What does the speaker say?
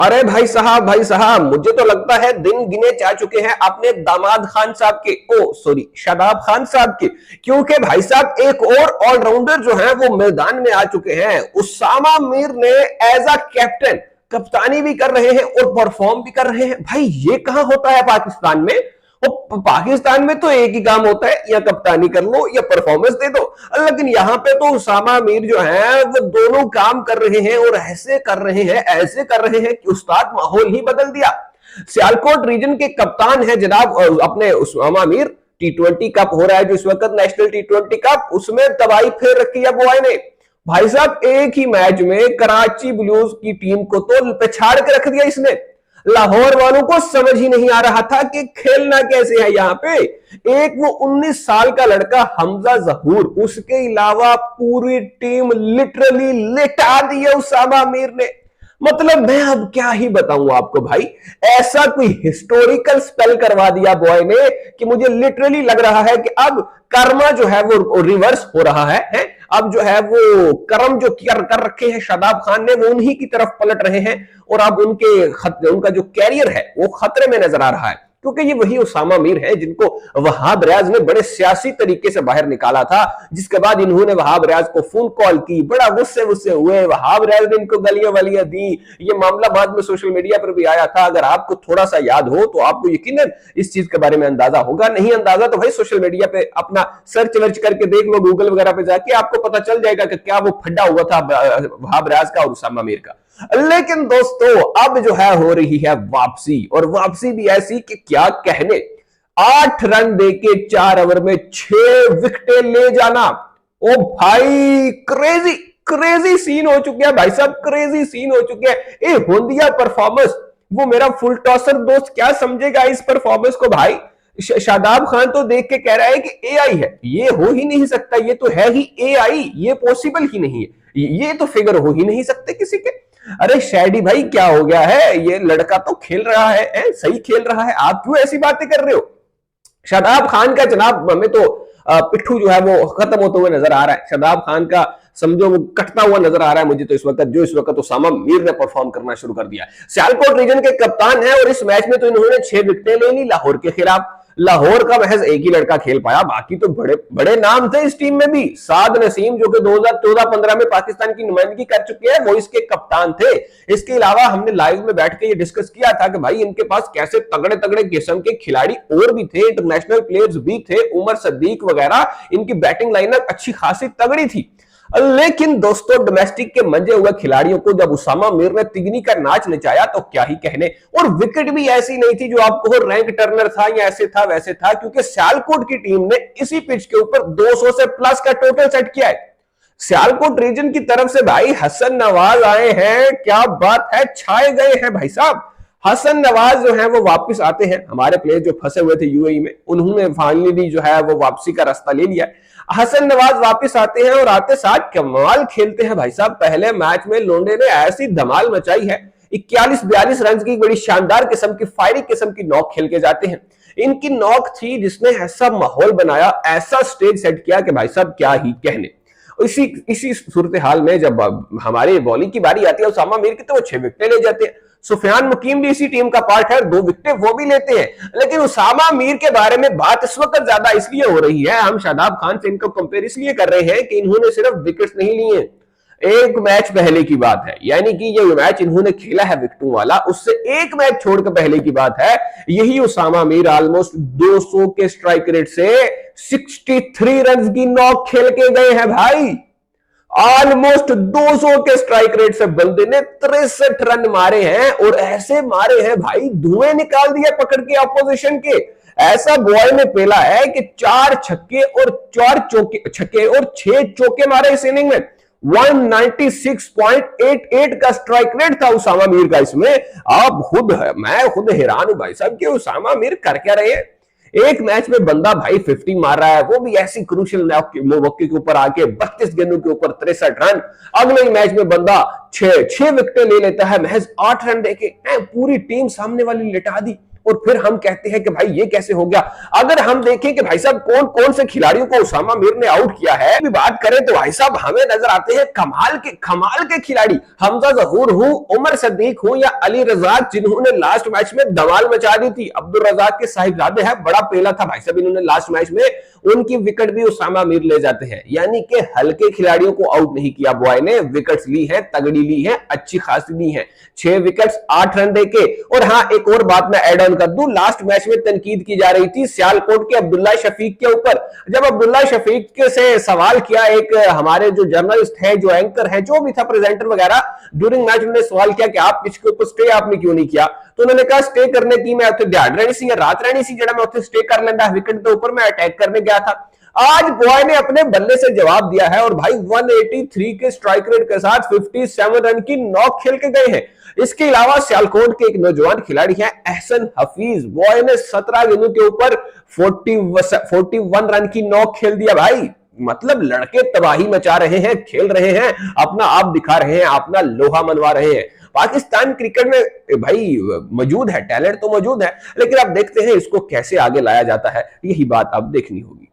अरे भाई साहब मुझे तो लगता है दिन गिने जा चुके हैं अपने दामाद खान साहब के, ओ सॉरी शादाब खान साहब के। क्योंकि भाई साहब एक और ऑलराउंडर जो है वो मैदान में आ चुके हैं। उसामा मीर ने एज अ कैप्टन कप्तानी भी कर रहे हैं और परफॉर्म भी कर रहे हैं। भाई ये कहां होता है पाकिस्तान में? वो पाकिस्तान में तो एक ही काम होता है, या कप्तानी कर लो या परफॉर्मेंस दे दो। लेकिन यहां पे तो उसामा मीर जो है वो दोनों काम कर रहे हैं और ऐसे कर रहे हैं, ऐसे कर रहे हैं कि उस्ताद माहौल ही बदल दिया। सियालकोट रीजन के कप्तान है जनाब अपने उसामा मीर। T20 कप हो रहा है जो इस वक्त नेशनल T20 कप, उसमें तबाही फेर रखी है बॉय ने। भाई साहब एक ही मैच में कराची ब्लूज की टीम को तो पछाड़ के रख दिया इसने। लाहौर वालों को समझ ही नहीं आ रहा था कि खेलना कैसे है यहां पे। एक वो 19 साल का लड़का हमजा जहूर, उसके अलावा पूरी टीम लिटरली लेटा दी है उसामा मीर ने। मतलब मैं अब क्या ही बताऊं आपको भाई, ऐसा कोई हिस्टोरिकल स्पेल करवा दिया बॉय ने कि मुझे लिटरली लग रहा है कि अब कर्मा जो है वो रिवर्स हो रहा है। अब जो है वो कर्म जो कर रखे हैं शादाब खान ने वो उन्हीं की तरफ पलट रहे हैं और अब उनका जो कैरियर है वो खतरे में नजर आ रहा है। क्योंकि ये वही उसामा मीर है जिनको वहाब रियाज ने बड़े सियासी तरीके से बाहर निकाला था, जिसके बाद इन्होंने वहाब रियाज को फोन कॉल की, बड़ा गुस्से हुए, वहाब रियाज ने इनको गलियां वलियां दी। ये मामला बाद में सोशल मीडिया पर भी आया था। अगर आपको थोड़ा सा याद हो तो आपको यकीनन इस चीज के बारे में अंदाजा होगा, नहीं अंदाजा तो भाई सोशल मीडिया पे अपना सर्च वर्च करके देख लो, गूगल वगैरह पे जाके आपको पता चल जाएगा कि क्या वो फड्डा हुआ था वहाब रियाज का और उसामा मीर का। लेकिन दोस्तों अब जो है हो रही है वापसी, और वापसी भी ऐसी कि क्या कहने। 8 रन देके 4 ओवर में 6 विकेटें ले जाना। ओ भाई क्रेजी क्रेजी सीन हो चुके हैं भाई साहब, क्रेजी सीन हो चुके हैं। ए होंदिया परफॉर्मेंस, वो मेरा फुल टॉसर दोस्त क्या समझेगा इस परफॉर्मेंस को भाई। शादाब खान तो देख के कह रहा है कि एआई है, ये हो ही नहीं सकता, ये तो है ही एआई, ये पॉसिबल ही नहीं है, ये तो फिगर हो ही नहीं सकते किसी के। अरे शैडी भाई क्या हो गया है, ये लड़का तो खेल रहा है, सही खेल रहा है, आप क्यों ऐसी बातें कर रहे हो? शादाब खान का जनाब हमें तो पिट्ठू जो है वो खत्म होते हुए नजर आ रहा है। शादाब खान का समझो वो कटता हुआ नजर आ रहा है मुझे तो इस वक्त उसामा मीर ने परफॉर्म करना शुरू कर दिया। सियालकोट रीजन के कप्तान है और इस मैच में तो इन्होंने 6 विकेटें ले ली लाहौर के खिलाफ। लाहौर का महज एक ही लड़का खेल पाया, बाकी तो बड़े बड़े नाम थे इस टीम में भी। साद नसीम जो कि 2014-15 में पाकिस्तान की नुमाइंदगी कर चुके हैं, वो इसके कप्तान थे। इसके अलावा हमने लाइव में बैठ के ये डिस्कस किया था कि भाई इनके पास कैसे तगड़े तगड़े किस्म के खिलाड़ी और भी थे, इंटरनेशनल प्लेयर्स भी थे, उमर सदीक वगैरह, इनकी बैटिंग लाइनअप अच्छी खासी तगड़ी थी। लेकिन दोस्तों डोमेस्टिक के मंजे हुए खिलाड़ियों को जब उसामा मीर ने तिगनी का नाच नचाया तो क्या ही कहने। और विकेट भी ऐसी नहीं थी जो आपको रैंक टर्नर था या ऐसे था वैसे था, क्योंकि सियालकोट की टीम ने इसी पिच के ऊपर 200 से प्लस का टोटल सेट किया है। सियालकोट रीजन की तरफ से भाई हसन नवाज आए हैं, क्या बात है, छाए गए हैं भाई साहब। हसन नवाज जो है वो वापस आते हैं, हमारे प्लेयर जो फंसे हुए थे यूएई में उन्होंने फाइनली जो है वो वापसी का रास्ता ले लिया। हसन नवाज वापस आते हैं और आते साथ कमाल खेलते हैं भाई साहब। पहले मैच में लोंडे ने ऐसी धमाल मचाई है, 41-42 रन की बड़ी शानदार किस्म की फायरिंग किस्म की नॉक खेल के जाते हैं। इनकी नॉक थी जिसने ऐसा माहौल बनाया, ऐसा स्टेज सेट किया कि भाई साहब क्या ही कहने। इसी सूरत हाल में जब हमारे बॉलिंग की बारी आती है उसामा मीर की, तो वो 6 विकेटें ले जाते हैं। सुफियान मुकीम भी इसी टीम का पार्ट है, 2 विकेटें वो भी लेते हैं। लेकिन उसामा मीर के बारे में बात इस वक्त ज्यादा इसलिए हो रही है, हम शादाब खान से इनको कंपेयर इसलिए कर रहे हैं कि इन्होंने सिर्फ विकेट्स नहीं लिए। एक मैच पहले की बात है, यानी कि ये मैच इन्होंने खेला है विकेटों वाला, उससे एक मैच छोड़कर पहले की बात है। यही उसामा मीर ऑलमोस्ट 200 के स्ट्राइक रेट से 63 रन की नॉक खेल के गए हैं भाई। ऑलमोस्ट 200 के स्ट्राइक रेट से बंदे ने 63 रन मारे हैं, और ऐसे मारे हैं भाई धुएं निकाल दिए पकड़ के अपोजिशन के। ऐसा बॉय ने पेला है कि 4 छक्के और 6 चौके मारे इस इनिंग में। 196.88 का स्ट्राइक रेट था उसामा मीर का इसमें। मैं खुद हैरान हूं भाई साहब कि उसामा मीर कर क्या रहे हैं। एक मैच में बंदा भाई 50 मार रहा है, वो भी ऐसी क्रूशियल मौके के ऊपर आके 32 गेंदों के ऊपर 63 रन। अगले मैच में बंदा 6 विकेटें ले लेता है महज 8 रन देके, पूरी टीम सामने वाली लिटा दी। और फिर हम कहते हैं कि भाई ये कैसे हो गया। अगर हम देखें कि भाई साहब कौन कौन से खिलाड़ियों को उसामा मीर ने आउट किया है, भी बात करें तो भाई साहब हमें नजर आते हैं कमाल के खिलाड़ी। हमजा जहूर हो, उमर सदीक हो या अली रजाक, जिन्होंने लास्ट मैच में धमाल मचा दी थी। अब्दुल रजाक के साहिबजादे हैं, बड़ा पेला था भाई साहब इन्होंने लास्ट मैच में, उनकी विकेट भी उसामा मीर ले जाते हैं। यानी कि हल्के खिलाड़ियों को आउट नहीं किया बॉय ने, विकेट्स ली है, तगड़ी ली है, अच्छी खासी ली है, 6 विकेट्स 8 रन देके। और हाँ, एक और बात मैं ऐड ऑन कर दूं, लास्ट मैच में तनकीद की जा रही थी सियालकोट के अब्दुल्ला शफीक के ऊपर। जब अब्दुल्ला शफीक के से सवाल किया, एक हमारे जो जर्नलिस्ट है, जो एंकर है, जो भी था प्रेजेंटर वगैरह, ड्यूरिंग मैच उन्होंने सवाल किया कि आप पिच के ऊपर स्टे आपने क्यों नहीं किया, तो उन्होंने कहा स्टे करने की मैं उत्थे ध्यान रहनी सी, रात रहनी सी, जड़ा मैं उत्थे स्टे कर लेंदा, विकेट के ऊपर मैं अटैक करने गया था। आज बॉय ने अपने बल्ले से जवाब दिया है और भाई 183 के स्ट्राइक रेट के साथ 57 रन की नॉक खेल के गए हैं। इसके अलावा सियालकोट के एक नौजवान खिलाड़ी हैं एहसन हफीज, बॉय ने 17 गेंदों के ऊपर 41 रन की नॉक खेल दिया भाई। मतलब लड़के तबाही मचा रहे हैं, खेल रहे हैं, अपना आप दिखा रहे हैं, अपना लोहा मनवा रहे हैं। पाकिस्तान क्रिकेट में भाई मौजूद है, टैलेंट तो मौजूद है, लेकिन अब देखते हैं इसको कैसे आगे लाया जाता है, यही बात अब देखनी होगी।